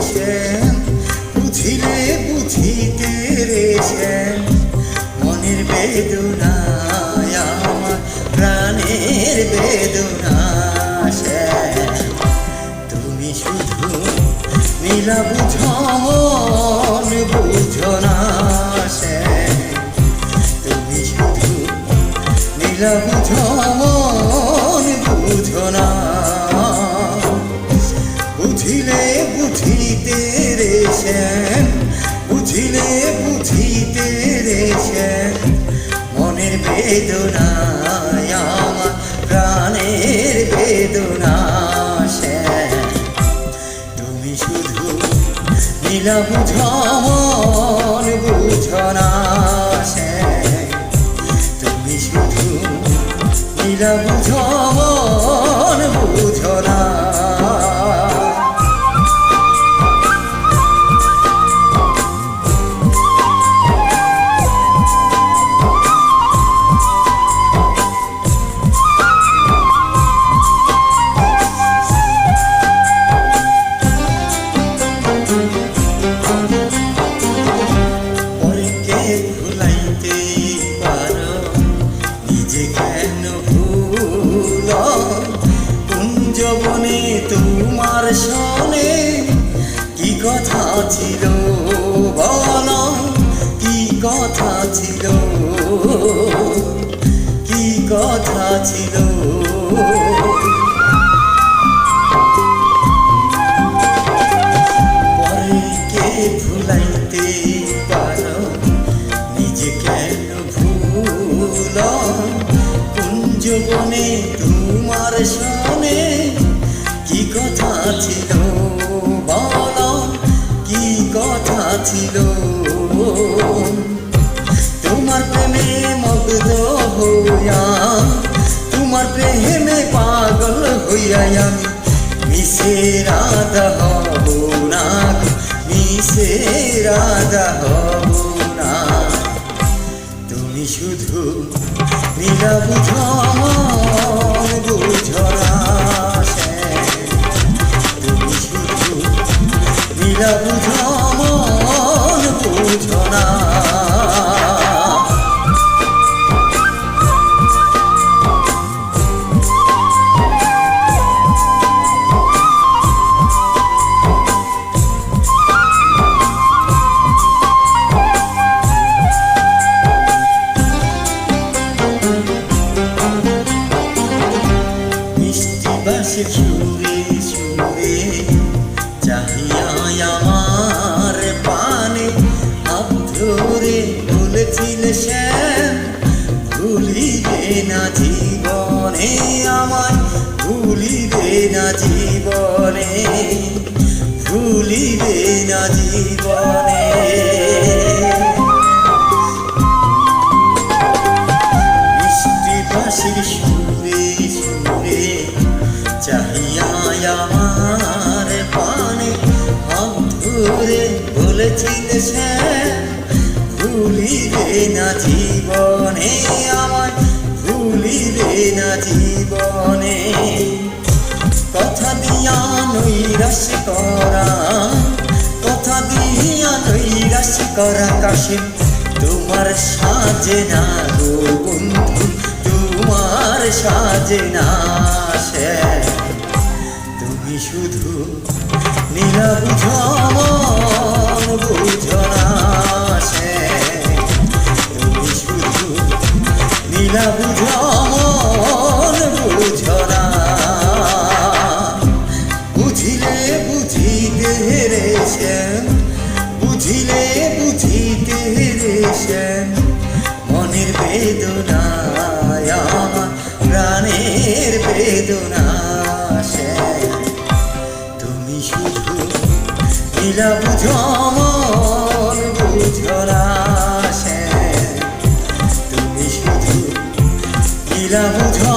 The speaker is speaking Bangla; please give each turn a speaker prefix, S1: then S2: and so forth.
S1: শ্যাম, বুঝিলে বুঝিতে রে শ্যাম, মনের বেদনায় আমার প্রাণের বেদনা শ্যাম। তুমি শুধু নীলা বুঝো মন বুঝো না শ্যাম, তুমি শুধু নীলা বুঝো মন বুঝো না। বুঝিলে বুঝিতে রে শ্যাম, বুঝিলে বুঝিতে রে শ্যাম, মনের বেদনায় আমার প্রাণের বেদনা শ্যাম। তুমি শুধু নীলা বুঝো মন বুঝো না শ্যাম, তুমি শুধু নীলা বুঝো মন বুঝো না। কুঞ্জবনে তোমার শোনে কি কথা ছিল বলো, কি কথা ছিল, কি কথা ছিল। পরে কে ভুলাইতে পারো নিজে কেন ভুলো, কুঞ্জবনে তোমার শোনে কি কথা ছিল বলো, কি কথা ছিল। তোমার প্রেমে মগ্ন হইয়া, তোমার প্রেমে পাগল হইয়া আমি মিশে রাধা হব না, মিশে রাধা হব না। তুমি শুধু নীলা বুঝো মন বুঝো না শ্যাম, তুমি শুধু নীলা বুঝো মন বুঝো না। সুরে সুরে চাহিয়া আমার পানে হাত ধরে বলেছিলে শ্যাম, ভুলিবে না জীবনে আমায়, ভুলিবে না জীবনে, ভুলিবে না জীবনে। মিষ্টি বাঁশির সুরে সুরে চাহিয়া আমার পানে হাত ধরে বলেছিলে শ্যাম, ভুলিবে না জীবনে আমায়, ভুলিবে না জীবনে। কথা দিয়া নৈরাশ করা, কথা দিয়া নৈরাশ করা কাশিম তোমার সাজে না গো বন্ধু, তোমার সাজে না শ্যাম। তুমি শুধু নীলা বুঝো মন বুঝো না শ্যাম, তুমি শুধু নীলা বুঝো মন বুঝো না। বুঝিলে বুঝিতে রে শ্যাম, বুঝিলে বুঝিতে রে শ্যাম, মনের বেদনায় আমার প্রাণের বেদনা শ্যাম। তুমি শুধু নীলা বুঝো মন বুঝো না শ্যাম, তুমি শুধু নীলা বুঝো